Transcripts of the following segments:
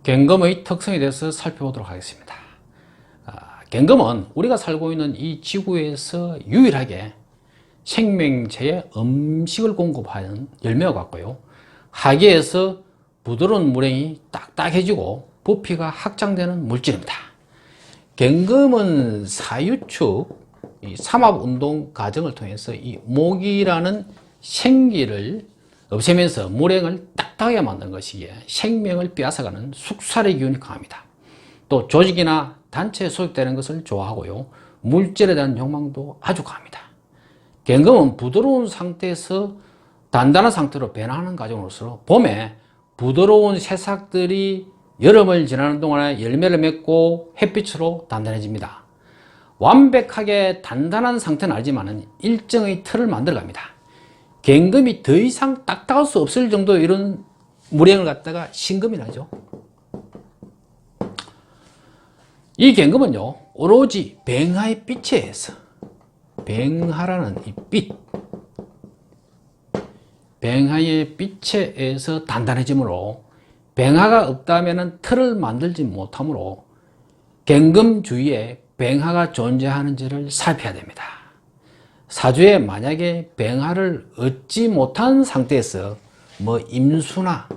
갱금의 특성에 대해서 살펴보도록 하겠습니다. 갱금은 우리가 살고 있는 이 지구에서 유일하게 생명체에 음식을 공급하는 열매와 같고요. 하계에서 부드러운 물행이 딱딱해지고 부피가 확장되는 물질입니다. 갱금은 사유축 삼합운동 과정을 통해서 이 목이라는 생기를 없애면서 물행을 딱딱하게 만드는 것이기에 생명을 빼앗아가는 숙살의 기운이 강합니다. 또 조직이나 단체에 소속되는 것을 좋아하고요. 물질에 대한 욕망도 아주 강합니다. 갱금은 부드러운 상태에서 단단한 상태로 변화하는 과정으로서 봄에 부드러운 새싹들이 여름을 지나는 동안에 열매를 맺고 햇빛으로 단단해집니다. 완벽하게 단단한 상태는 아니지만 일정의 틀을 만들어갑니다. 갱금이 더 이상 딱딱할 수 없을 정도 이런 물행을 갖다가 신금이라죠. 이 갱금은요, 오로지 뱅하의 빛에 의해서, 뱅하라는 이 빛, 뱅하의 빛에 의해서 단단해지므로 뱅하가 없다면 틀을 만들지 못하므로 갱금 주위에 뱅하가 존재하는지를 살펴야 됩니다. 사주에 만약에 뱅하를 얻지 못한 상태에서 임수나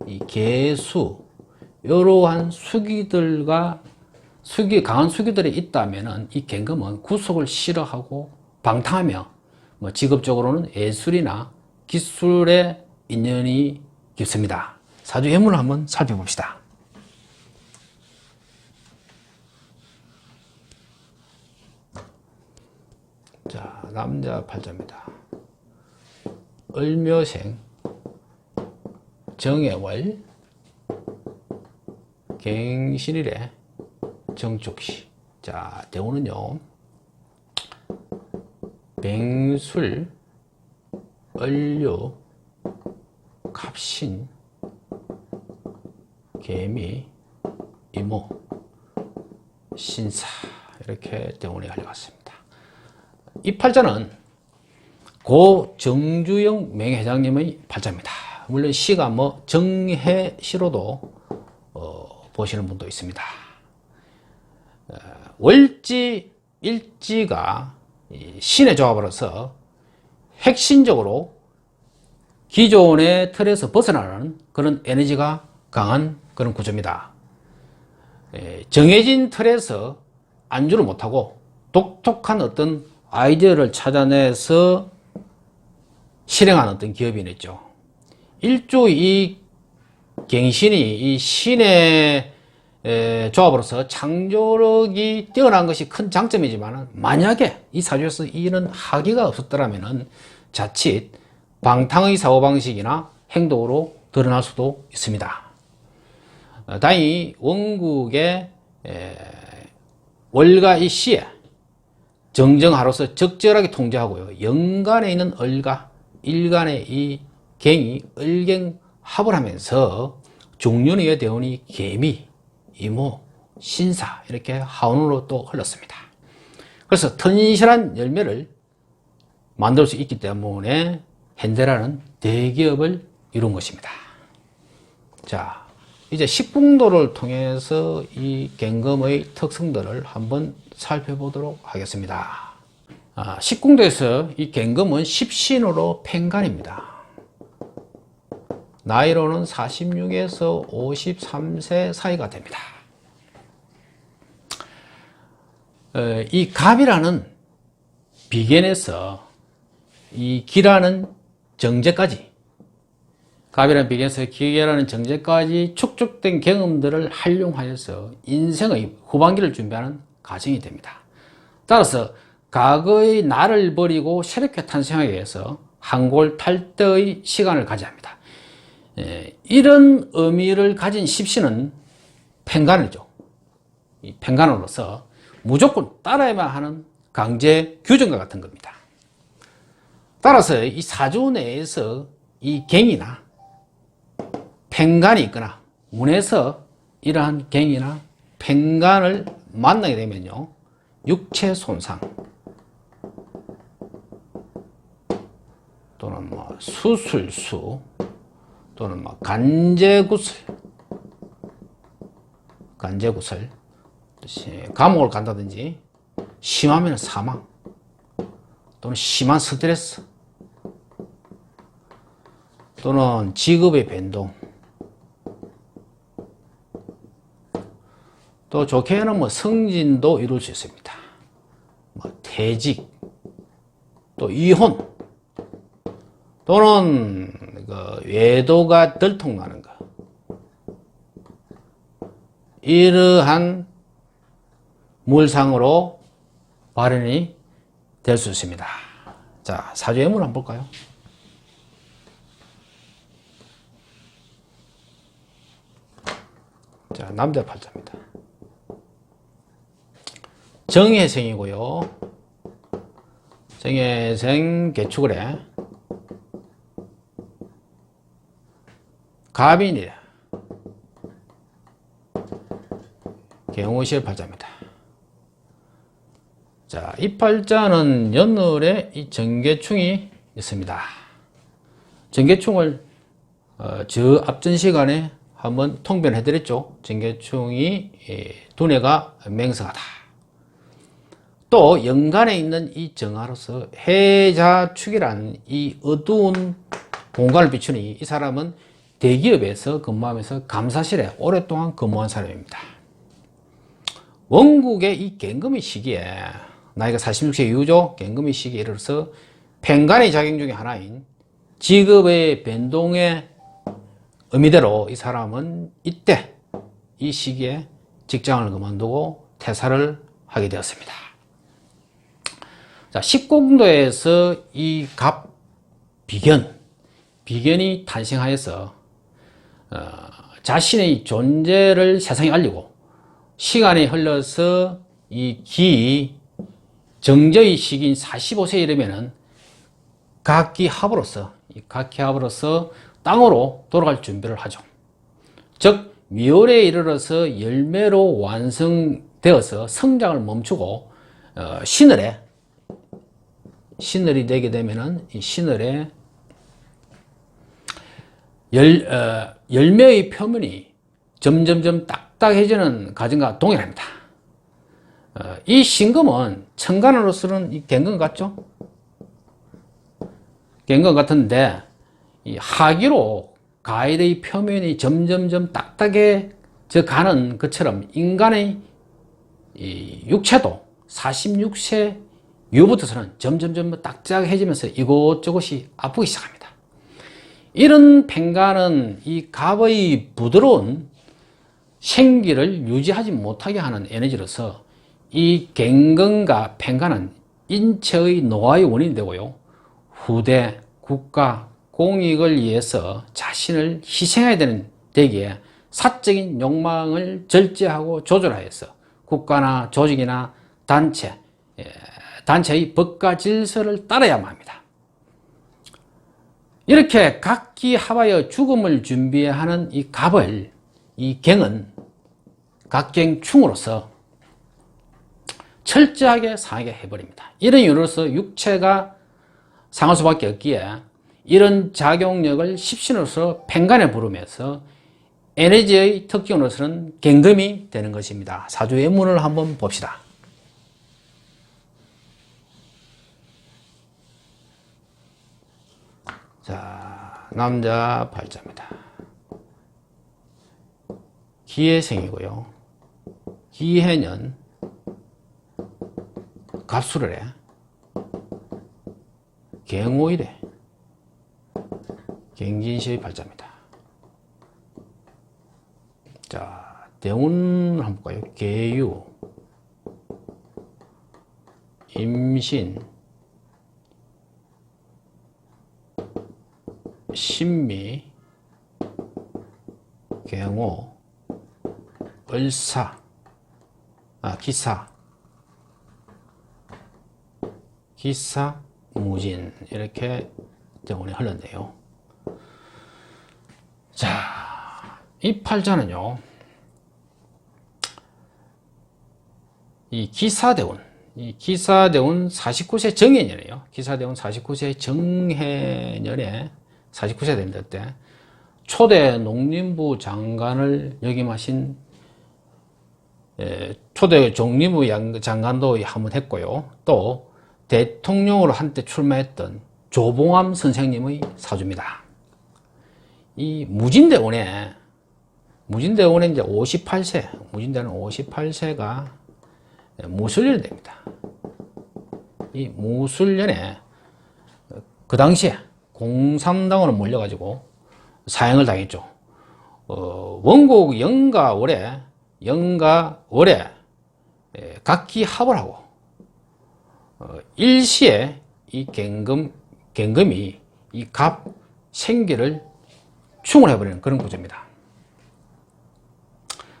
이 개수 이러한 강한 수기들이 있다면 이 갱금은 구속을 싫어하고 방탕하며 직업적으로는 예술이나 기술에 인연이 깊습니다. 사주 해문을 한번 살펴봅시다. 자, 남자 팔자입니다. 을묘생, 정해월, 갱신일에 정축시. 자, 대우는요, 뱅술, 을류, 갑신, 개미, 이모, 신사, 이렇게 대운이 흘러갔습니다. 이 팔자는 고 정주영 명예회장님의 팔자입니다. 물론 시가 정해시로도 보시는 분도 있습니다. 월지, 일지가 신의 조합으로서 핵심적으로 기존의 틀에서 벗어나는 그런 에너지가 강한 그런 구조입니다. 정해진 틀에서 안주를 못하고 독특한 어떤 아이디어를 찾아내서 실행하는 어떤 기업이 있죠. 일조 이 갱신이 이 신의 조합으로서 창조력이 뛰어난 것이 큰 장점이지만 만약에 이 사주에서 이런 학위가 없었더라면 자칫 방탕의 사고방식이나 행동으로 드러날 수도 있습니다. 다행히 원국의 월과 이 시에 정정하로서 적절하게 통제하고요. 연간에 있는 을과 일간의 이 갱이 을갱합을 하면서 중년의 대운이 개미, 이모, 신사 이렇게 하운으로 또 흘렀습니다. 그래서 튼실한 열매를 만들 수 있기 때문에 현대라는 대기업을 이룬 것입니다. 자, 이제 식궁도를 통해서 이 갱금의 특성들을 한번 살펴보도록 하겠습니다. 식궁도에서 이 갱금은 십신으로 팽간입니다. 나이로는 46에서 53세 사이가 됩니다. 이 갑이라는 비견에서 이 기라는 정제까지, 갑이라는 비견에서 기라는 정제까지 축적된 경험들을 활용하여서 인생의 후반기를 준비하는 과정이 됩니다. 따라서 과거의 나를 버리고 새롭게 탄생하기 위해서 한골탈때의 시간을 가져야 합니다. 이런 의미를 가진 십신은 팽간이죠. 이 팽간으로서 무조건 따라야만 하는 강제 규정과 같은 겁니다. 따라서 이 사주 내에서 이 갱이나 팽간이 있거나 운에서 이러한 갱이나 팽간을 만나게 되면요, 육체 손상 또는 수술수 또는 간제구술 간제구설, 감옥을 간다든지, 심하면 사망, 또는 심한 스트레스, 또는 직업의 변동, 또 좋게는 뭐 승진도 이룰 수 있습니다. 뭐 퇴직, 또 이혼, 또는 그 외도가 들통나는 것. 이러한 물상으로 발현이 될 수 있습니다. 자, 사주예문 한번 볼까요? 자, 남자 팔자입니다. 정해생이고요. 정해생 개축을해. 갑인이래. 경호실 팔자입니다. 자, 이 팔자는 연월에 이 정계충이 있습니다. 정계충을 저 앞전 시간에 한번 통변해 드렸죠. 정계충이 두뇌가 맹성하다. 또 연간에 있는 이 정화로서 해자축이라는 이 어두운 공간을 비추니 이 사람은 대기업에서 근무하면서 감사실에 오랫동안 근무한 사람입니다. 원국의 이 갱금의 시기에 나이가 46세 이후죠. 갱금의 시기에 이르러서 팽간의 작용 중에 하나인 직업의 변동의 의미대로 이 사람은 이때 이 시기에 직장을 그만두고 퇴사를 하게 되었습니다. 자, 19궁도에서 이 갑 비견이 탄생하여서 자신의 존재를 세상에 알리고 시간이 흘러서 이 정저의 시기인 45세에 이르면은 각기합으로서 땅으로 돌아갈 준비를 하죠. 즉 미월에 이르러서 열매로 완성되어서 성장을 멈추고 신을이 되게 되면은 이 신을에 열매의 표면이 점점점 딱딱해지는 과정과 동일합니다. 이 신금은 천간으로서는 이 갱금 같죠? 갱금 같은데 이 하기로 가일의 표면이 점점점 딱딱해져 가는 것처럼 인간의 이 육체도 46세 이후부터서는 점점점 딱딱해지면서 이곳저곳이 아프기 시작합니다. 이런 팽간은 이 갑의 부드러운 생기를 유지하지 못하게 하는 에너지로서 이 갱금과 팽간은 인체의 노화의 원인이 되고요. 후대, 국가, 공익을 위해서 자신을 희생해야 되기에 사적인 욕망을 절제하고 조절하여서 국가나 조직이나 단체의 법과 질서를 따라야만 합니다. 이렇게 각기합하여 죽음을 준비하는 이 갑을 이 갱은 각갱충으로서 철저하게 상하게 해버립니다. 이런 이유로서 육체가 상할 수밖에 없기에 이런 작용력을 십신으로서 팽간에 부르면서 에너지의 특징으로서는 갱금이 되는 것입니다. 사주의 문을 한번 봅시다. 자, 남자 팔자입니다. 기해생이고요. 기해년 갑술을해 경오일에 경진시의 팔자입니다. 자, 대운 한번 볼까요? 계유, 임신, 신미, 경호, 을사, 기사, 무진 이렇게 대운이 흘렀네요. 자, 이 팔자는요, 이 기사대운 49세 정해년이에요. 기사대운 49세 정해년에 49세 됩니다. 때 초대 농림부 장관을 역임하신 초대 종리부 장관도 한번 했고요. 또 대통령으로 한때 출마했던 조봉암 선생님의 사주입니다. 이 무진대원에 이제 58세, 무진대는 58세가 무술년이 됩니다. 이 무술년에 그 당시에 공산당으로 몰려가지고 사형을 당했죠. 원국 영가월에 각기 합을 하고 일시에 이 갱금이 이 갑 생기를 충을 해버리는 그런 구조입니다.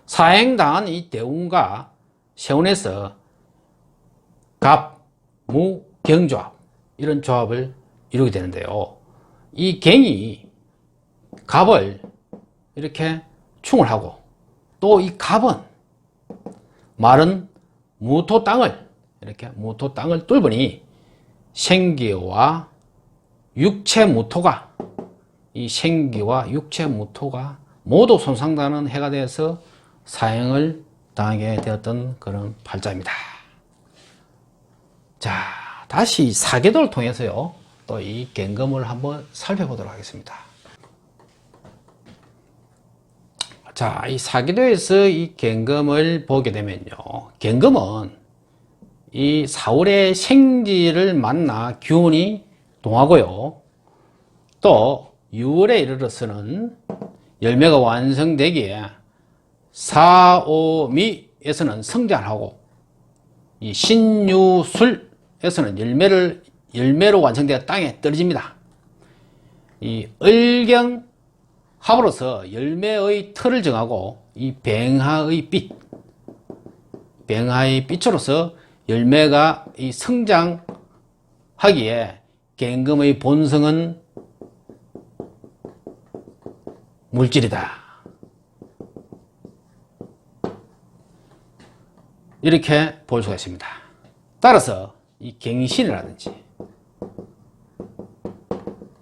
사행당한 이 대운과 세운에서 갑, 무, 경조합 이런 조합을 이루게 되는데요. 이 갱이 갑을 이렇게 충을 하고 또 이 갑은 마른 무토 땅을 뚫으니 생기와 육체 무토가 모두 손상당하는 해가 되어서 사형을 당하게 되었던 그런 팔자입니다. 자, 다시 사계도를 통해서요, 또 이 갱금을 한번 살펴보도록 하겠습니다. 자, 이 사계도에서 이 갱금을 보게 되면요, 갱금은 이 사월의 생지를 만나 기운이 동하고요, 또 6월에 이르러서는 열매가 완성되기에 사오미에서는 성장을 하고 이 신유술에서는 열매로 완성되어 땅에 떨어집니다. 이 을경 합으로서 열매의 틀을 정하고 이 뱅하의 빛으로서 열매가 이 성장하기에 갱금의 본성은 물질이다. 이렇게 볼 수가 있습니다. 따라서 이 갱신이라든지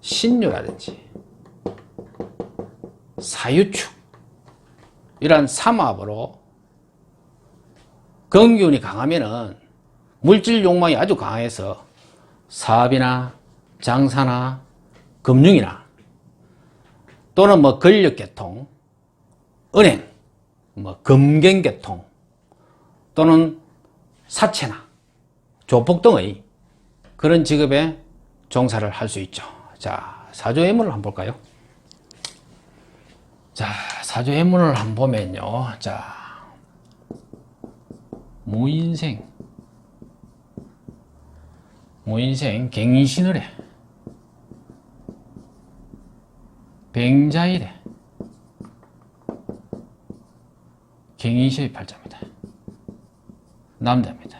신유라든지 사유축 이런 삼합으로 건기운이 강하면은 물질 욕망이 아주 강해서 사업이나 장사나 금융이나 또는 뭐 권력계통, 은행, 뭐 금경계통 또는 사채나 조폭 등의 그런 직업에 종사를 할 수 있죠. 자, 사주애문을 한번 볼까요? 자, 사주애문을 한번 보면요. 자, 무인생, 갱신을해, 뱅자일에, 갱인시의 팔자입니다. 남자입니다.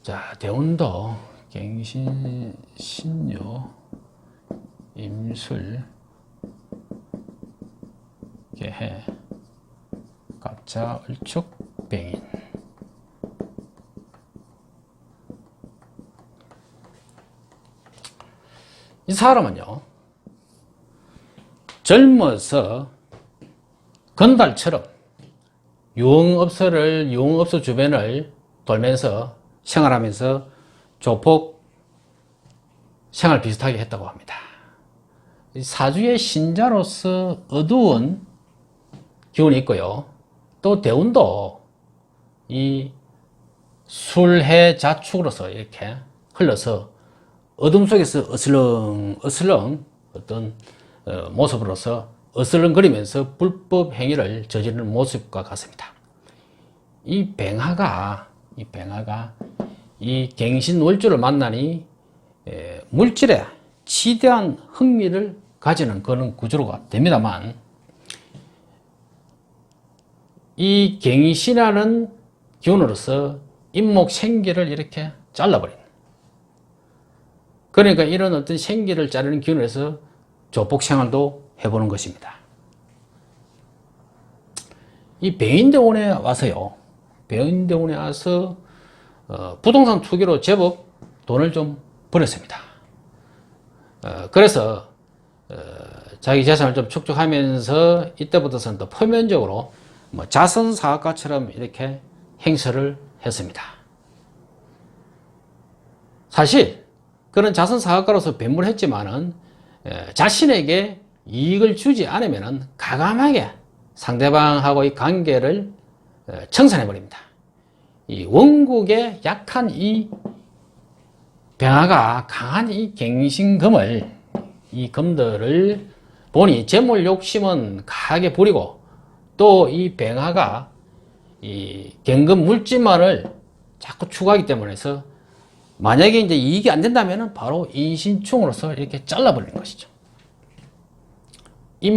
자, 대운도 갱신, 신유, 임술, 개해, 갑자, 을축, 뱅인. 이 사람은요, 젊어서 건달처럼 유흥업소 주변을 돌면서 생활하면서 조폭 생활 비슷하게 했다고 합니다. 사주의 신자로서 어두운 기운이 있고요. 또 대운도 이 술해 자축으로서 이렇게 흘러서 어둠 속에서 어슬렁 어떤 모습으로서 어슬렁거리면서 불법 행위를 저지르는 모습과 같습니다. 이 뱅하가 이 갱신월주를 만나니 물질에 지대한 흥미를 가지는 그런 구조가 됩니다만, 이 갱신이라는 기운으로서 인목 생기를 이렇게 잘라버린, 그러니까 이런 어떤 생기를 자르는 기운에서 조폭 생활도 해보는 것입니다. 이 배인대운에 와서요, 부동산 투기로 제법 돈을 좀 벌었습니다. 그래서 자기 재산을 좀 축적하면서 이때부터서는 또 표면적으로 뭐 자선 사업가처럼 이렇게 행세를 했습니다. 사실 그런 자선 사업가로서 배물했지만은 자신에게 이익을 주지 않으면은 가감하게 상대방하고의 관계를 청산해 버립니다. 이 원국의 약한 이 병화가 강한 이 갱신금을, 이 금들을 보니 재물 욕심은 강하게 부리고, 또 이 병화가 이 갱금 물질만을 자꾸 추구하기 때문에 해서 만약에 이제 이익이 안 된다면은 바로 인신충으로서 이렇게 잘라버리는 것이죠. 이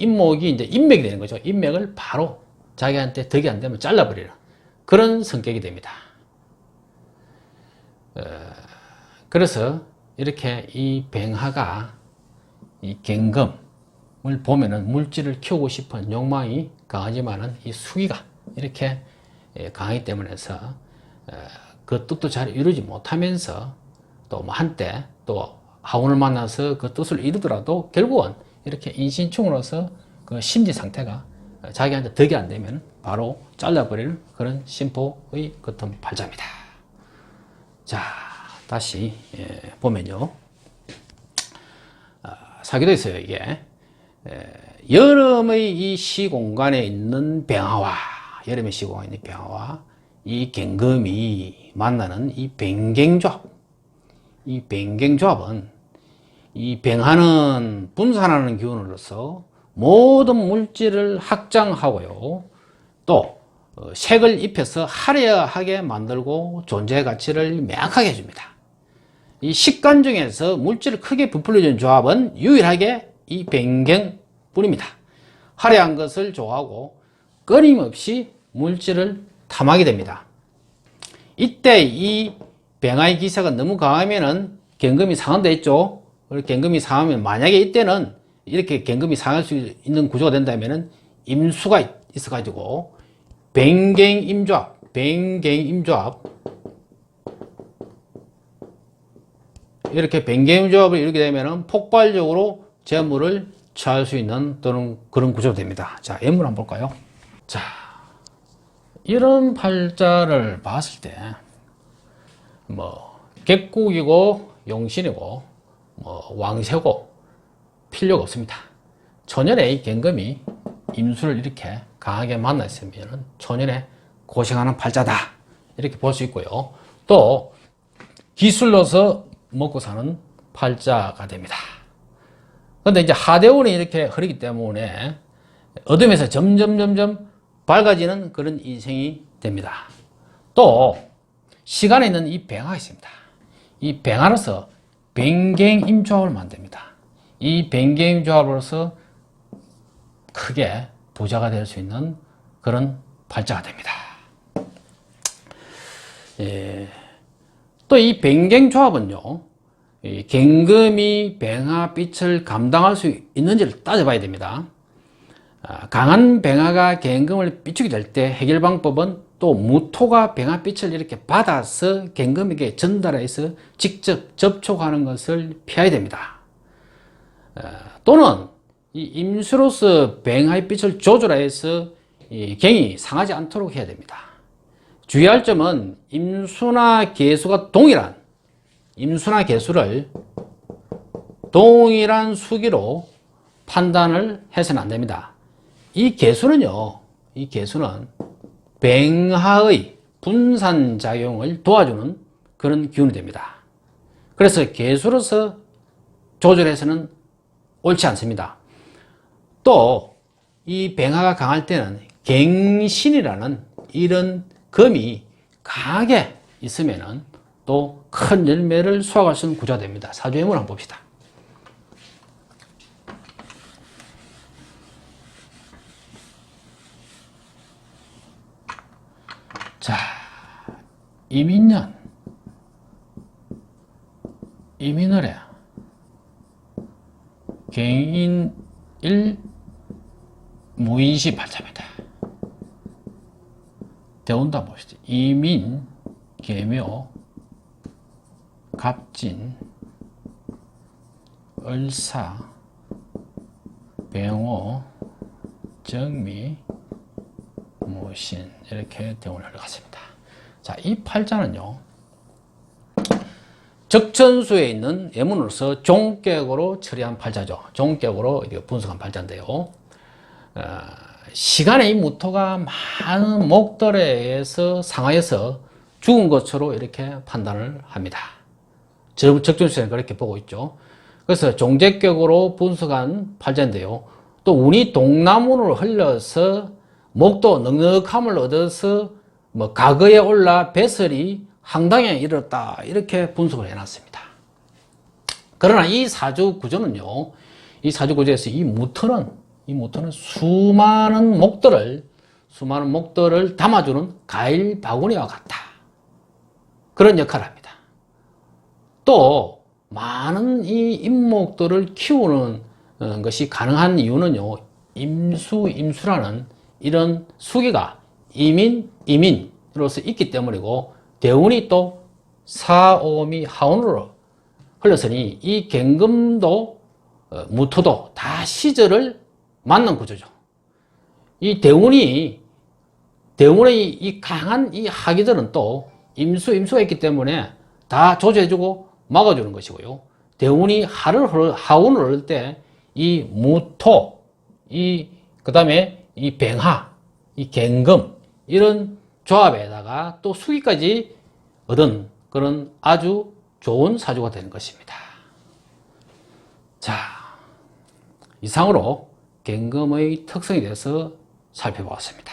인목이 이제 인맥이 되는 거죠. 인맥을 바로 자기한테 덕이 안 되면 잘라버리는 그런 성격이 됩니다. 그래서 이렇게 이 병화가 이 갱금을 보면은 물질을 키우고 싶은 욕망이 강하지만은 이 수기가 이렇게 강하기 때문에 해서 그 뜻도 잘 이루지 못하면서 또 뭐 한때 또 하운을 만나서 그 뜻을 이루더라도 결국은 이렇게 인신충으로서 그 심리 상태가 자기한테 덕이 안 되면 바로 잘라버리는 그런 심포의 같은 팔자입니다. 자, 다시 보면요. 사기도 있어요, 이게. 여름의 이 시공간에 있는 병화와, 여름의 시공간에 있는 병화와 이 갱금이 만나는 이 변갱조합. 이 변갱조합은 이 병화는 분산하는 기운으로서 모든 물질을 확장하고요. 또 색을 입혀서 화려하게 만들고 존재 가치를 명확하게 해줍니다. 이 식관 중에서 물질을 크게 부풀려주는 조합은 유일하게 이 변경뿐입니다. 화려한 것을 좋아하고 끊임없이 물질을 탐하게 됩니다. 이때 이 병화의 기세가 너무 강하면은 갱금이 상한다 했죠. 갱금이 상하면 만약에 이때는 이렇게 갱금이 상할 수 있는 구조가 된다면은 임수가 있어가지고 변갱임조합 이렇게 변갱임조합을 이루게 되면은 폭발적으로 재물을 취할 수 있는 또는 그런 구조가 됩니다. 자, 예물 한번 볼까요? 자, 이런 팔자를 봤을 때 뭐 객국이고 용신이고 뭐 왕세고 필요가 없습니다. 초년에 이 갱금이 임수를 이렇게 강하게 만나 있으면 초년에 고생하는 팔자다 이렇게 볼 수 있고요. 또 기술로서 먹고 사는 팔자가 됩니다. 그런데 이제 하대운이 이렇게 흐르기 때문에 어둠에서 점점 밝아지는 그런 인생이 됩니다. 또 시간에 있는 이 병화가 있습니다. 이 병화로서 변갱임조합을 만듭니다. 이 변갱임조합으로서 크게 부자가 될 수 있는 그런 팔자가 됩니다. 또 이 변갱조합은요, 갱금이 병화빛을 감당할 수 있는지를 따져봐야 됩니다. 강한 병화가 갱금을 비추게 될 때 해결 방법은 또 무토가 병화빛을 이렇게 받아서 갱금에게 전달해서 직접 접촉하는 것을 피해야 됩니다. 또는 이 임수로서 병화의 빛을 조절해서 이 갱이 상하지 않도록 해야 됩니다. 주의할 점은 임수나 계수가 동일한, 임수나 계수를 동일한 수기로 판단을 해서는 안 됩니다. 이 계수는요, 이 계수는 병화의 분산작용을 도와주는 그런 기운이 됩니다. 그래서 계수로서 조절해서는 옳지 않습니다. 또 이 병화가 강할 때는 갱신이라는 이런 금이 강하게 있으면은 또 큰 열매를 수확할 수 있는 구조가 됩니다. 사주예물 한번 봅시다. 자, 이민년, 이민월에 갱인일 무인시 팔자입니다. 대운도 한번 보시죠. 이민, 계묘, 갑진, 을사, 병호, 정미, 무신 이렇게 대운을 흘러갔습니다. 자, 이 팔자는요, 적천수에 있는 예문으로서 종격으로 처리한 팔자죠. 종격으로 분석한 팔자인데요. 시간의 이 무토가 많은 목들에 의해서 상하여서 죽은 것으로 이렇게 판단을 합니다. 적천수에는 그렇게 보고 있죠. 그래서 종재격으로 분석한 팔자인데요. 또 운이 동남으로 흘러서 목도 넉넉함을 얻어서 뭐 가거에 올라 배설이 항당에 이르렀다 이렇게 분석을 해놨습니다. 그러나 이 사주 구조는요, 이 사주 구조에서 이 무토는 수많은 목들을 담아주는 가일 바구니와 같다. 그런 역할을 합니다. 또 많은 이 임목들을 키우는 것이 가능한 이유는요, 임수라는 이런 수기가 이민으로서 있기 때문이고, 대운이 또 사오미 하운으로 흘렀으니 이 경금도 무토도 다 시절을 맞는 구조죠. 이 대운의 이 강한 이 하기들은 또 임수가 있기 때문에 다 조져주고 막아주는 것이고요. 대운이 하운을 흐를 때 이 무토, 그 다음에 이 병하, 이 경금, 이런 조합에다가 또 수기까지 얻은 그런 아주 좋은 사주가 되는 것입니다. 자, 이상으로 경금의 특성에 대해서 살펴보았습니다.